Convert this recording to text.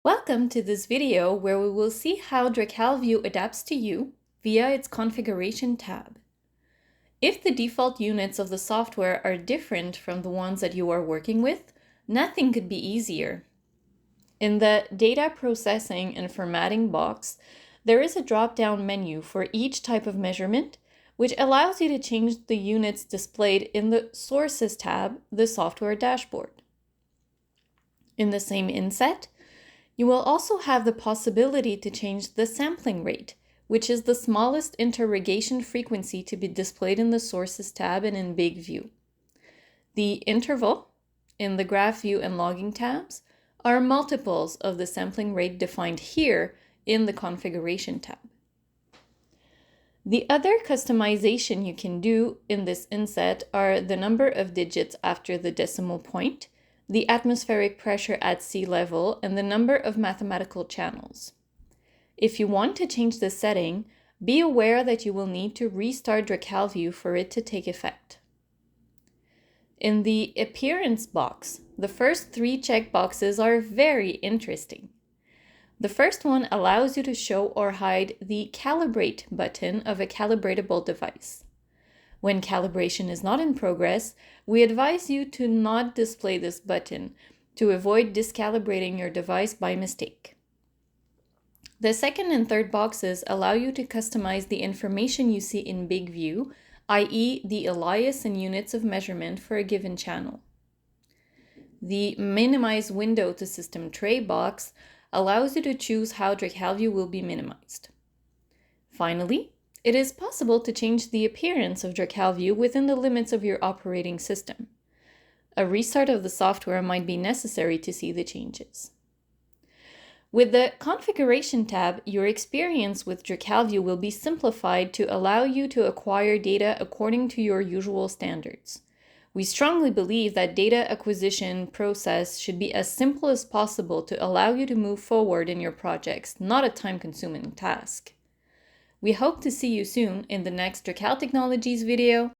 Welcome to this video where we will see how DracalView adapts to you via its Configuration tab. If the default units of the software are different from the ones that you are working with, nothing could be easier. In the Data Processing and Formatting box, there is a drop-down menu for each type of measurement, which allows you to change the units displayed in the Sources tab, the software dashboard. In the same inset, you will also have the possibility to change the sampling rate, which is the smallest interrogation frequency to be displayed in the Sources tab and in Big View. The interval in the Graph View and Logging tabs are multiples of the sampling rate defined here in the Configuration tab. The other customization you can do in this inset are the number of digits after the decimal point, the atmospheric pressure at sea level, and the number of mathematical channels. If you want to change the setting, be aware that you will need to restart DracalView for it to take effect. In the Appearance box, the first three checkboxes are very interesting. The first one allows you to show or hide the Calibrate button of a calibratable device. When calibration is not in progress, we advise you to not display this button to avoid discalibrating your device by mistake. The second and third boxes allow you to customize the information you see in Big View, i.e. the alias and units of measurement for a given channel. The Minimize Window to System Tray box allows you to choose how DracalView will be minimized. Finally, it is possible to change the appearance of DracalView within the limits of your operating system. A restart of the software might be necessary to see the changes. With the Configuration tab, your experience with DracalView will be simplified to allow you to acquire data according to your usual standards. We strongly believe that data acquisition process should be as simple as possible to allow you to move forward in your projects, not a time-consuming task. We hope to see you soon in the next Dracal Technologies video.